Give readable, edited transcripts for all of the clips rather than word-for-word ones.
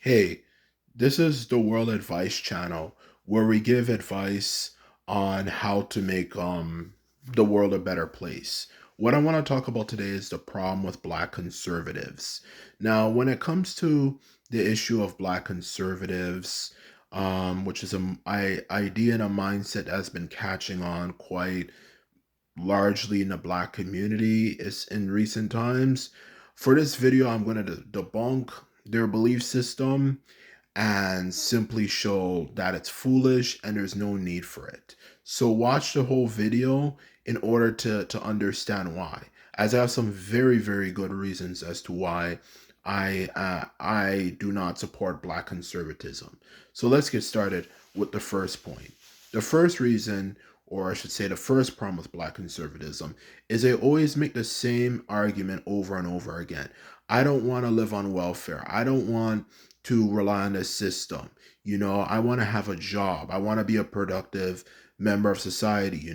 Hey, this is the World Advice Channel where we give advice on how to make the world a better place. What I want to talk about today is the problem with black conservatives. Now, when it comes to the issue of black conservatives, which is idea and a mindset that has been catching on quite largely in the black community is in recent times. For this video, I'm going to debunk their belief system and simply show that it's foolish and there's no need for it. So watch the whole video in order to understand why. As I have some very good reasons as to why I do not support black conservatism. So let's get started with the first point. The first reason, or I should say the first problem with black conservatism, is they always make the same argument over and over again. I don't want to live on welfare. I don't want to rely on the system. I want to have a job. I want to be a productive member of society,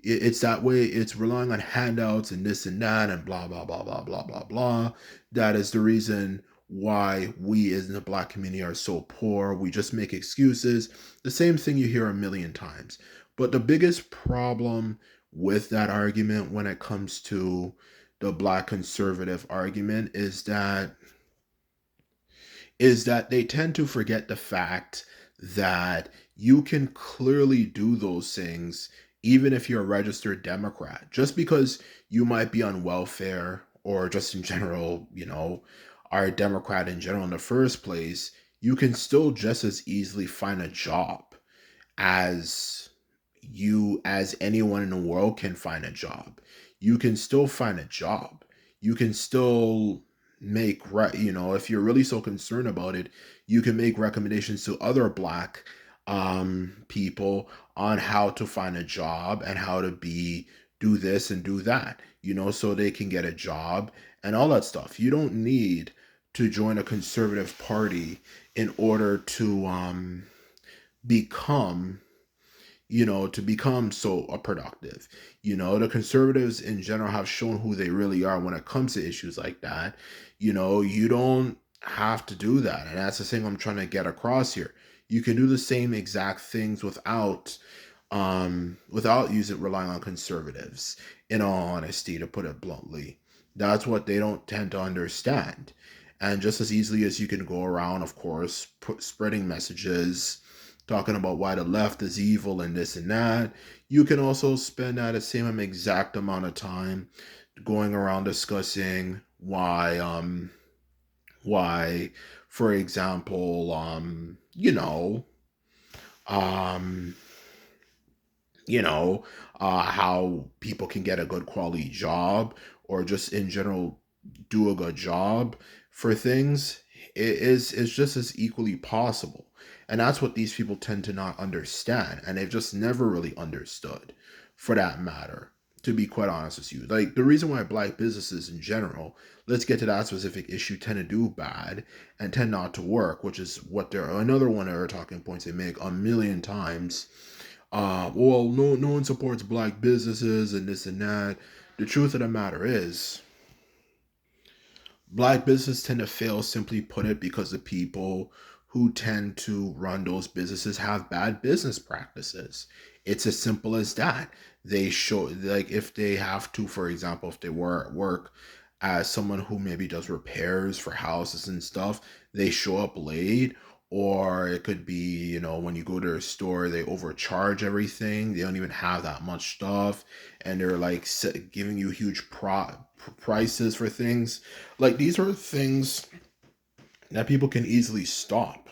it's that way. It's relying on handouts and this and that and blah blah blah blah blah blah blah. That is the reason why we as in the black community are so poor. We just make excuses. The same thing you hear a million times. But the biggest problem with that argument when it comes to the black conservative argument is that they tend to forget the fact that you can clearly do those things even if you're a registered Democrat. Just because you might be on welfare or just in general, are a Democrat in general in the first place, you can still just as easily find a job as as anyone in the world can find a job. You can still find a job. You can still if you're really so concerned about it, you can make recommendations to other black people on how to find a job and how to be do this and do that, so they can get a job and all that stuff. You don't need to join a conservative party in order to become so productive. The conservatives in general have shown who they really are when it comes to issues like that. You don't have to do that. And that's the thing I'm trying to get across here. You can do the same exact things without using relying on conservatives, in all honesty, to put it bluntly. That's what they don't tend to understand. And just as easily as you can go around, of course, spreading messages talking about why the left is evil and this and that, you can also spend that the same exact amount of time going around discussing why, for example, um how people can get a good quality job or just in general do a good job for things. It's just as equally possible. And that's what these people tend to not understand. And they've just never really understood, for that matter, to be quite honest with you. Like the reason why black businesses in general, let's get to that specific issue, tend to do bad and tend not to work, which is what they're another one of their talking points they make a million times. Well, no one supports black businesses and this and that. The truth of the matter is, black businesses tend to fail, simply put it, because the people who tend to run those businesses have bad business practices. It's as simple as that. They show, like, if they have to, for example, if they work as someone who maybe does repairs for houses and stuff, they show up late. Or it could be, when you go to a store, they overcharge everything. They don't even have that much stuff. And they're like giving you huge prices for things. Like these are things that people can easily stop,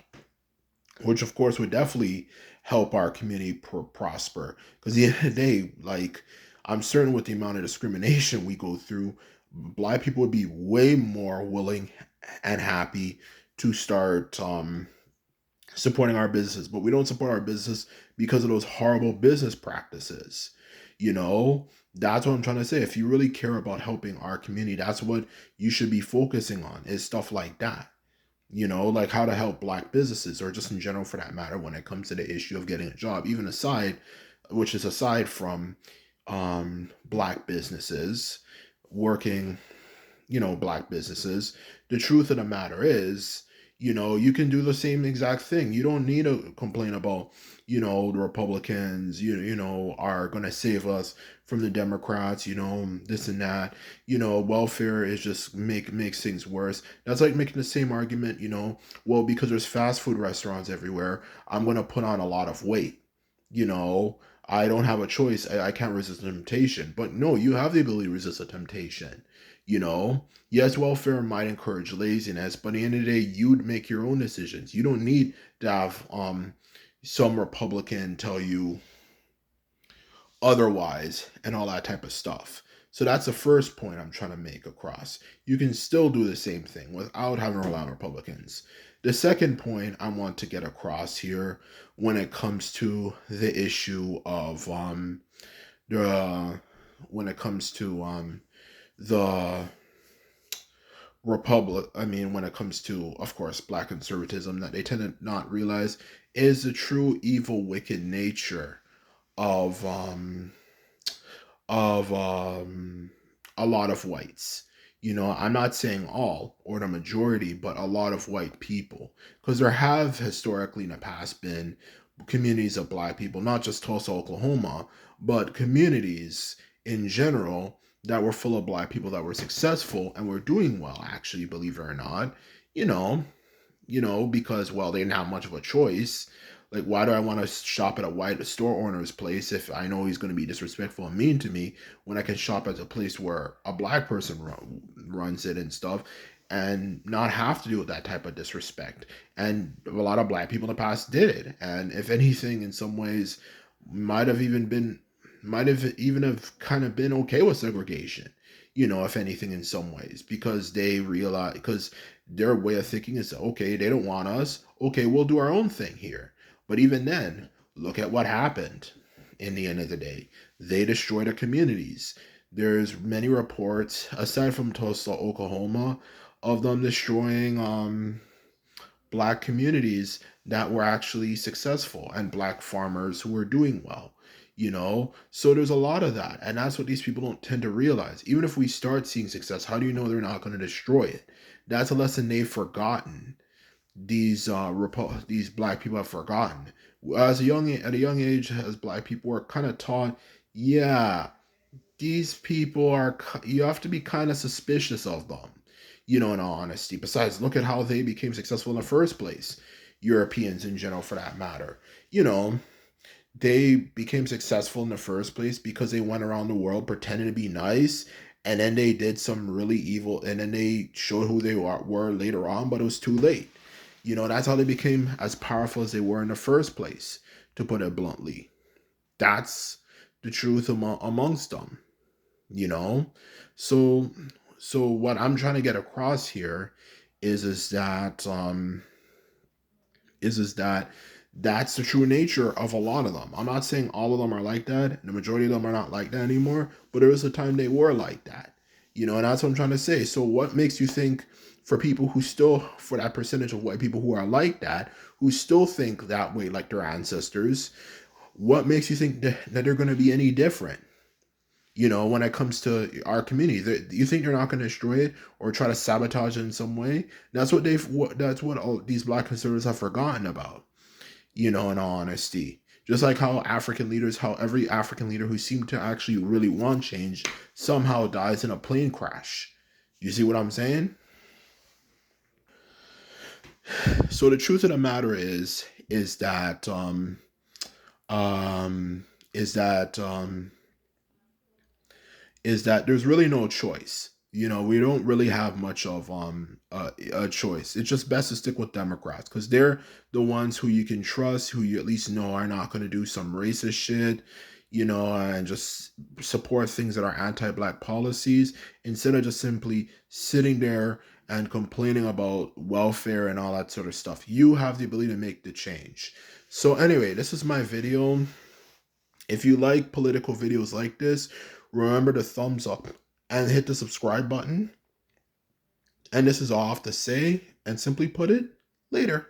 which of course would definitely help our community prosper. Because at the end of the day, like I'm certain with the amount of discrimination we go through, black people would be way more willing and happy to start supporting our businesses. But we don't support our business because of those horrible business practices. You know, that's what I'm trying to say. If you really care about helping our community, that's what you should be focusing on, is stuff like that. Like how to help black businesses or just in general for that matter when it comes to the issue of getting a job, even aside from black businesses working, black businesses. The truth of the matter is, you can do the same exact thing. You don't need to complain about, the Republicans, are going to save us from the Democrats, this and that. Welfare is just makes things worse. That's like making the same argument, well, because there's fast food restaurants everywhere, I'm going to put on a lot of weight. You know, I don't have a choice. I can't resist the temptation. But no, you have the ability to resist a temptation. Yes, welfare might encourage laziness, but at the end of the day, you'd make your own decisions. You don't need to have some Republican tell you otherwise and all that type of stuff. So that's the first point I'm trying to make across. You can still do the same thing without having to rely on Republicans. The second point I want to get across here when it comes to the issue of the when it comes to the when it comes to, of course, black conservatism, that they tend to not realize is the true evil, wicked nature of of a lot of whites. I'm not saying all or the majority, but a lot of white people, because there have historically in the past been communities of black people, not just Tulsa, Oklahoma, but communities in general that were full of black people that were successful and were doing well, actually, believe it or not. You know, because, well, they didn't have much of a choice. Like, why do I want to shop at a white store owner's place if I know he's going to be disrespectful and mean to me, when I can shop at a place where a black person runs it and stuff, and not have to deal with that type of disrespect? And a lot of black people in the past did it. And if anything, in some ways, might have even have kind of been okay with segregation, if anything, in some ways, because they realize, because their way of thinking is, okay, they don't want us, okay, we'll do our own thing here. But even then, look at what happened. In the end of the day, they destroyed their communities. There's many reports, aside from Tulsa, Oklahoma, of them destroying black communities that were actually successful, and black farmers who were doing well. So there's a lot of that, and that's what these people don't tend to realize. Even if we start seeing success, how do you know they're not going to destroy it? That's a lesson they've forgotten. These black people have forgotten. At a young age, as black people were kind of taught, yeah, these people are, you have to be kind of suspicious of them, in all honesty. Besides, look at how they became successful in the first place. Europeans in general, for that matter. They became successful in the first place because they went around the world pretending to be nice, and then they did some really evil, and then they showed who they were later on, but it was too late. That's how they became as powerful as they were in the first place, to put it bluntly. That's the truth amongst them. you know so what I'm trying to get across here is that that's the true nature of a lot of them. I'm not saying all of them are like that. The majority of them are not like that anymore, but there was a time they were like that. And that's what I'm trying to say. So what makes you think, for people who still, for that percentage of white people who are like that, who still think that way like their ancestors, what makes you think that they're going to be any different? When it comes to our community, you think they're not going to destroy it or try to sabotage it in some way? That's what all these black conservatives have forgotten about. In all honesty, just like how every African leader who seemed to actually really want change somehow dies in a plane crash. You see what I'm saying? So the truth of the matter is that um is that is that there's really no choice. We don't really have much of a choice. It's just best to stick with Democrats, because they're the ones who you can trust, who you at least know are not going to do some racist shit, and just support things that are anti-black policies, instead of just simply sitting there and complaining about welfare and all that sort of stuff. You have the ability to make the change. So anyway, this is my video. If you like political videos like this, remember to thumbs up and hit the subscribe button. And this is all I have to say, and simply put it, later.